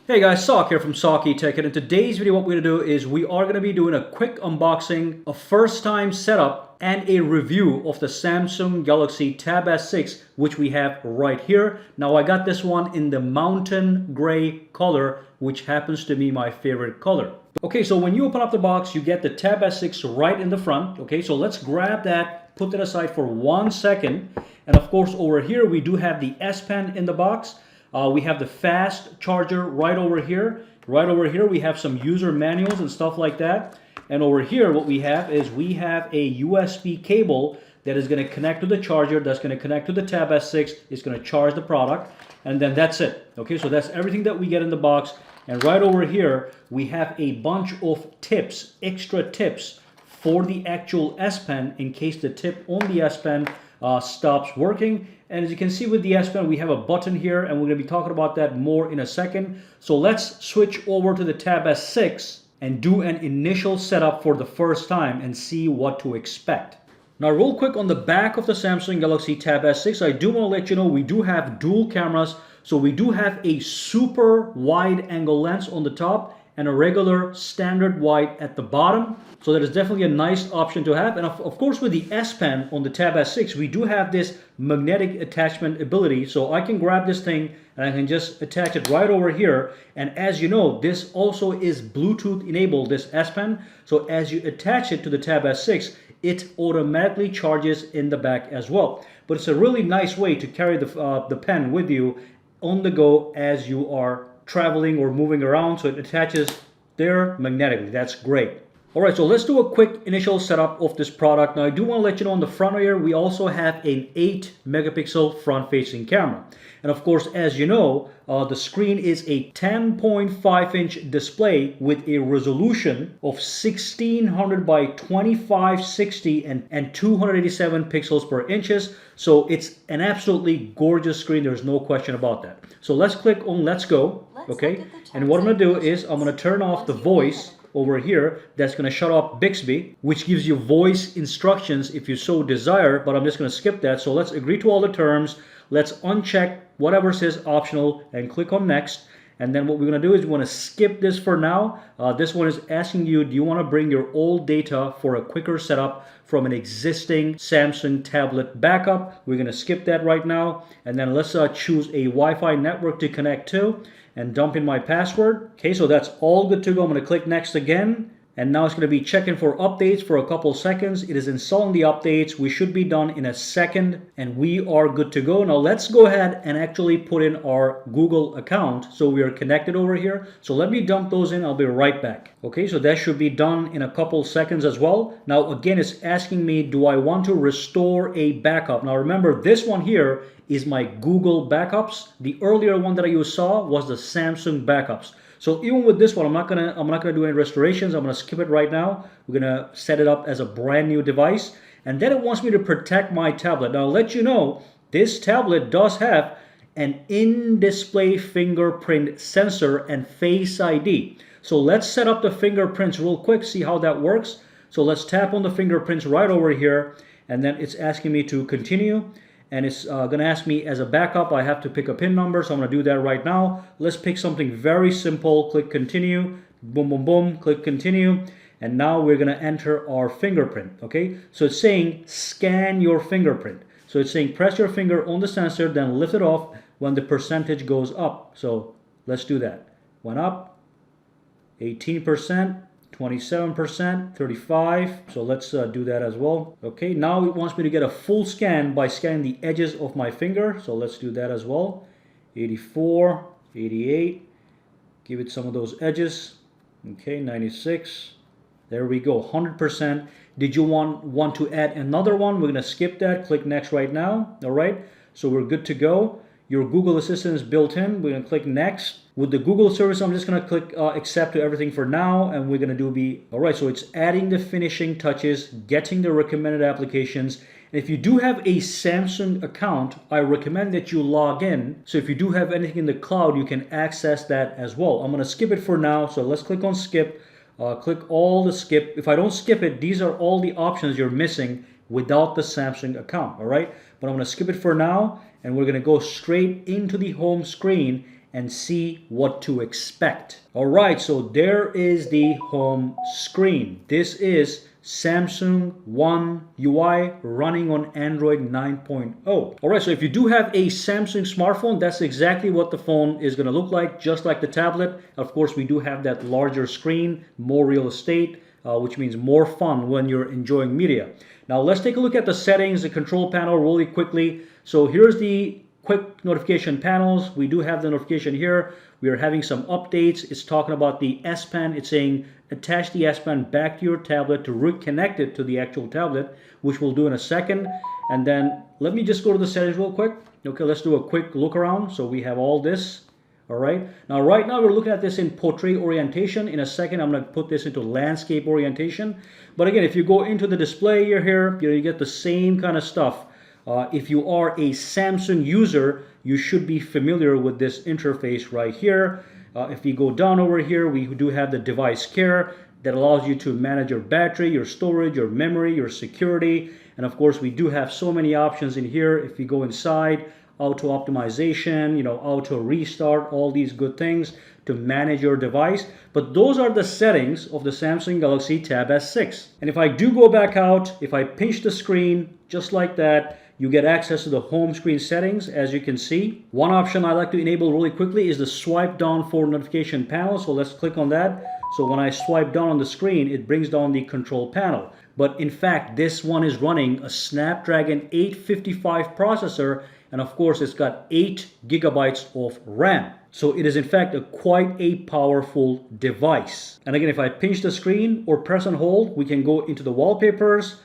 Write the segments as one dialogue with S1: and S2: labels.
S1: Hey guys, Sak here from SAKITECH, and in today's video what we're going to do is we are going to be doing a quick unboxing, a first time setup, and a review of the Samsung Galaxy Tab S6, which we have right here. Now I got this one in the mountain gray color, which happens to be my favorite color. Okay, so when you open up the box, you get the Tab S6 right in the front. Okay, so let's grab that, put that aside for 1 second. And of course over here we do have the S Pen in the box. We have the fast charger right over here. Right over here we have some user manuals and stuff like that. And over here what we have is we have a USB cable that is going to connect to the charger, that's going to connect to the Tab S6, it's going to charge the product, and then that's it. Okay, so that's everything that we get in the box. And right over here we have a bunch of tips, extra tips for the actual S Pen in case the tip on the S Pen stops working. And as you can see with the S Pen, we have a button here, and we're going to be talking about that more in a second. So let's switch over to the Tab S6 and do an initial setup for the first time and see what to expect. Now real quick on the back of the Samsung Galaxy Tab S6, I do want to let you know we do have dual cameras. So we do have a super wide angle lens on the top and a regular standard wide at the bottom. So that is definitely a nice option to have. And of course with the S Pen on the Tab S6, we do have this magnetic attachment ability. So I can grab this thing and I can just attach it right over here. And as you know, this also is Bluetooth enabled, this S Pen. So as you attach it to the Tab S6, it automatically charges in the back as well. But it's a really nice way to carry the pen with you on the go as you are traveling or moving around. So it attaches there magnetically. That's great. Alright, so let's do a quick initial setup of this product. Now I do want to let you know on the front here, we also have an 8 megapixel front facing camera. And of course, as you know, the screen is a 10.5 inch display with a resolution of 1600 by 2560 and 287 pixels per inches. So it's an absolutely gorgeous screen. There's no question about that. So let's click on Let's Go. Okay, and what I'm going to do is I'm going to turn off the voice over here. That's going to shut off Bixby, which gives you voice instructions if you so desire, but I'm just going to skip that. So let's agree to all the terms. Let's uncheck whatever says optional and click on next. And then what we're going to do is we want to skip this for now. This one is asking you, do you want to bring your old data for a quicker setup from an existing Samsung tablet backup? We're going to skip that right now. And then let's choose a Wi-Fi network to connect to and dump in my password. Okay, so that's all good to go. I'm going to click next again. And now it's going to be checking for updates for a couple seconds. It is installing the updates. We should be done in a second and we are good to go. Now let's go ahead and actually put in our Google account. So we are connected over here. So let me dump those in. I'll be right back. Okay, so that should be done in a couple seconds as well. Now again, it's asking me, do I want to restore a backup? Now remember, this one here is my Google backups. The earlier one that you saw was the Samsung backups. So even with this one, I'm not gonna do any restorations. I'm gonna skip it right now. We're gonna set it up as a brand new device, and then it wants me to protect my tablet. Now I'll let you know, this tablet does have an in-display fingerprint sensor and Face ID. So let's set up the fingerprints real quick, see how that works. So let's tap on the fingerprints right over here, and then it's asking me to continue. And it's going to ask me as a backup, I have to pick a PIN number, so I'm going to do that right now. Let's pick something very simple. Click continue, boom, boom, boom, click continue. And now we're going to enter our fingerprint, okay? So it's saying scan your fingerprint. So it's saying press your finger on the sensor, then lift it off when the percentage goes up. So let's do that. Went up, 18%. 27%, 35. So let's do that as well. Okay, now it wants me to get a full scan by scanning the edges of my finger. So let's do that as well. 84, 88. Give it some of those edges. Okay, 96. There we go, 100%. Did you want to add another one? We're going to skip that. Click next right now. All right, so we're good to go. Your Google Assistant is built in. We're going to click next. With the Google service, I'm just going to click accept to everything for now, and we're going to do alright, so it's adding the finishing touches, getting the recommended applications. And if you do have a Samsung account, I recommend that you log in. So if you do have anything in the cloud, you can access that as well. I'm going to skip it for now, so let's click on skip. Click all the skip. If I don't skip it, these are all the options you're missing without the Samsung account, alright? But I'm going to skip it for now, and we're going to go straight into the home screen. and see what to expect. Alright, so there is the home screen. This is Samsung One UI running on Android 9.0. Alright, so if you do have a Samsung smartphone, that's exactly what the phone is going to look like, just like the tablet. Of course, we do have that larger screen, more real estate, which means more fun when you're enjoying media. Now let's take a look at the settings, the control panel really quickly. So here's the quick notification panels. We do have the notification here. We are having some updates. It's talking about the S Pen. It's saying attach the S Pen back to your tablet to reconnect it to the actual tablet, which we'll do in a second. And then let me just go to the settings real quick. Okay, let's do a quick look around. So we have all this. All right. Now, right now we're looking at this in portrait orientation. In a second, I'm going to put this into landscape orientation. But again, if you go into the display here, you get the same kind of stuff. If you are a Samsung user, you should be familiar with this interface right here. If we go down over here, we do have the device care that allows you to manage your battery, your storage, your memory, your security. And of course, we do have so many options in here. If we go inside, auto optimization, auto restart, all these good things to manage your device. But those are the settings of the Samsung Galaxy Tab S6. And if I do go back out, if I pinch the screen just like that, you get access to the home screen settings, as you can see. One option I like to enable really quickly is the swipe down for notification panel. So let's click on that. So when I swipe down on the screen, it brings down the control panel. But in fact, this one is running a Snapdragon 855 processor. And of course, it's got 8 gigabytes of RAM. So it is in fact quite a powerful device. And again, if I pinch the screen or press and hold, we can go into the wallpapers.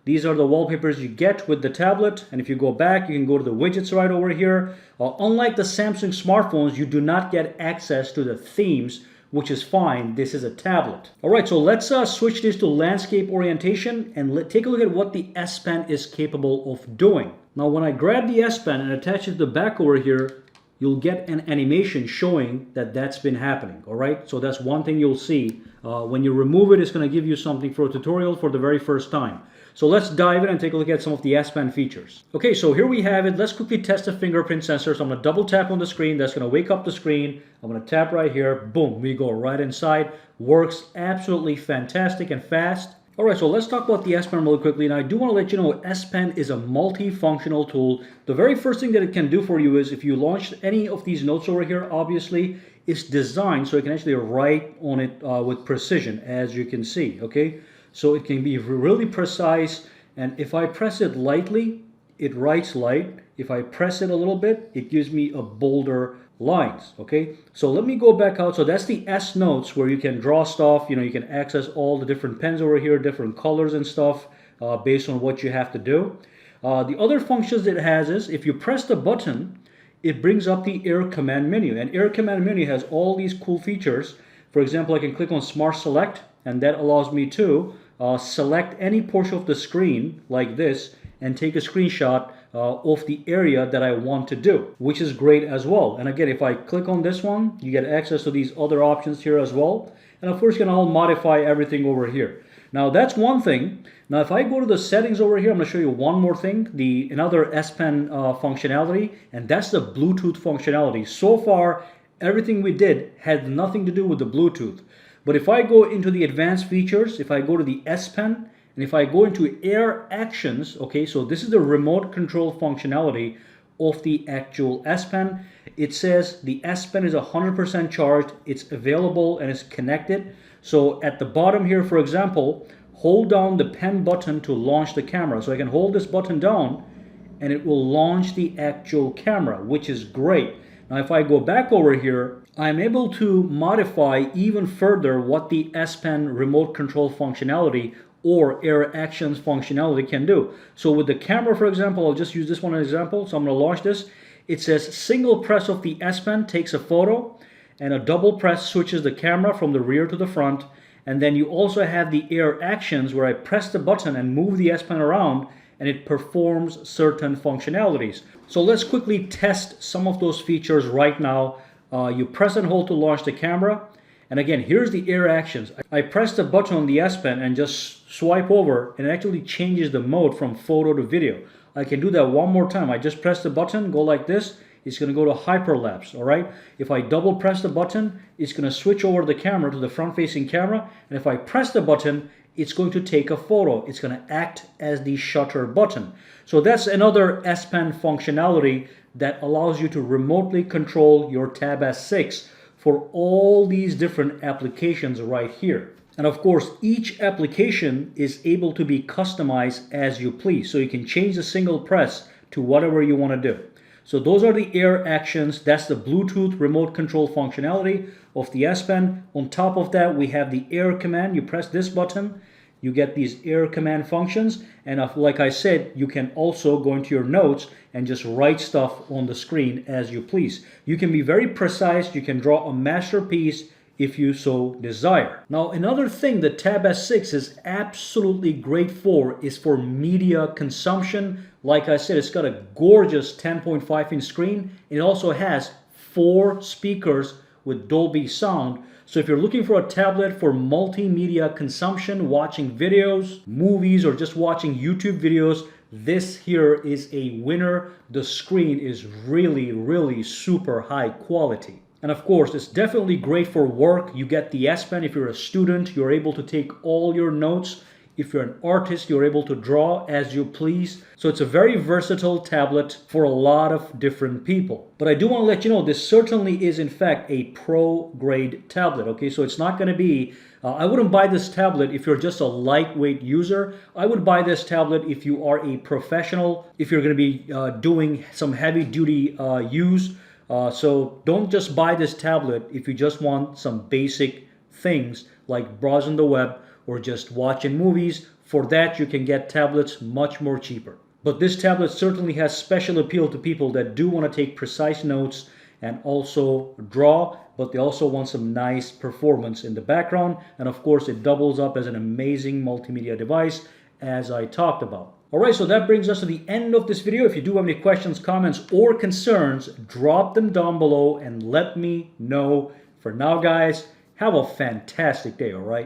S1: These are the wallpapers you get with the tablet. And if you go back, you can go to the widgets right over here. Unlike the Samsung smartphones, you do not get access to the themes, which is fine. This is a tablet. All right, so let's switch this to landscape orientation and take a look at what the S Pen is capable of doing. Now, when I grab the S Pen and attach it to the back over here, you'll get an animation showing that that's been happening. All right, so that's one thing you'll see. When you remove it, it's going to give you something for a tutorial for the very first time. So let's dive in and take a look at some of the S Pen features. Okay, so here we have it. Let's quickly test the fingerprint sensor. So I'm going to double tap on the screen. That's going to wake up the screen. I'm going to tap right here. Boom, we go right inside. Works absolutely fantastic and fast. All right, so let's talk about the S Pen really quickly. And I do want to let you know S Pen is a multifunctional tool. The very first thing that it can do for you is if you launched any of these notes over here, obviously, it's designed so it can actually write on it with precision, as you can see, okay? So it can be really precise, and if I press it lightly, it writes light. If I press it a little bit, it gives me a bolder lines, okay? So let me go back out. So that's the S Notes where you can draw stuff, you can access all the different pens over here, different colors and stuff based on what you have to do. The other functions it has is if you press the button, it brings up the Air Command menu, and Air Command menu has all these cool features. For example, I can click on Smart Select, and that allows me to select any portion of the screen like this and take a screenshot of the area that I want to do, which is great as well. And again, if I click on this one, you get access to these other options here as well. And of course, you can all modify everything over here. Now that's one thing. Now if I go to the settings over here, I'm going to show you one more thing, another S Pen functionality, and that's the Bluetooth functionality. So far, everything we did had nothing to do with the Bluetooth. But if I go into the advanced features, if I go to the S Pen, and if I go into Air Actions, okay, so this is the remote control functionality of the actual S Pen. It says the S Pen is 100% charged, it's available and it's connected. So at the bottom here, for example, hold down the pen button to launch the camera. So I can hold this button down and it will launch the actual camera, which is great. Now if I go back over here, I'm able to modify even further what the S Pen remote control functionality or Air Actions functionality can do. So with the camera, for example, I'll just use this one as an example. So I'm going to launch this. It says single press of the S Pen takes a photo, and a double press switches the camera from the rear to the front. And then you also have the Air Actions where I press the button and move the S Pen around and it performs certain functionalities. So let's quickly test some of those features right now. You press and hold to launch the camera. And again, here's the Air Actions. I press the button on the S Pen and just swipe over, and it actually changes the mode from photo to video. I can do that one more time. I just press the button, go like this. it's going to go to hyperlapse, all right? If I double press the button, it's going to switch over the camera to the front-facing camera. And if I press the button, it's going to take a photo. It's going to act as the shutter button. So that's another S Pen functionality that allows you to remotely control your Tab S6 for all these different applications right here. And of course, each application is able to be customized as you please. So you can change a single press to whatever you want to do. So those are the air actions. That's the Bluetooth remote control functionality of the S Pen. On top of that, we have the air command. You press this button, you get these air command functions. And like I said, you can also go into your notes and just write stuff on the screen as you please. You can be very precise. You can draw a masterpiece if you so desire. Now, another thing the Tab S6 is absolutely great for is for media consumption. Like I said, it's got a gorgeous 10.5-inch screen. It also has 4 speakers with Dolby sound. So if you're looking for a tablet for multimedia consumption, watching videos, movies, or just watching YouTube videos, this here is a winner. The screen is really, really super high quality. And of course, it's definitely great for work. You get the S Pen. If you're a student, you're able to take all your notes. If you're an artist, you're able to draw as you please. So it's a very versatile tablet for a lot of different people. But I do want to let you know, this certainly is in fact a pro-grade tablet. Okay, so it's not going to be, I wouldn't buy this tablet if you're just a lightweight user. I would buy this tablet if you are a professional, if you're going to be doing some heavy-duty use. So don't just buy this tablet if you just want some basic things like browsing the web or just watching movies. For that, you can get tablets much more cheaper. But this tablet certainly has special appeal to people that do want to take precise notes and also draw, but they also want some nice performance in the background. And of course, it doubles up as an amazing multimedia device, as I talked about. Alright, so that brings us to the end of this video. If you do have any questions, comments, or concerns, drop them down below and let me know. For now, guys, have a fantastic day, alright?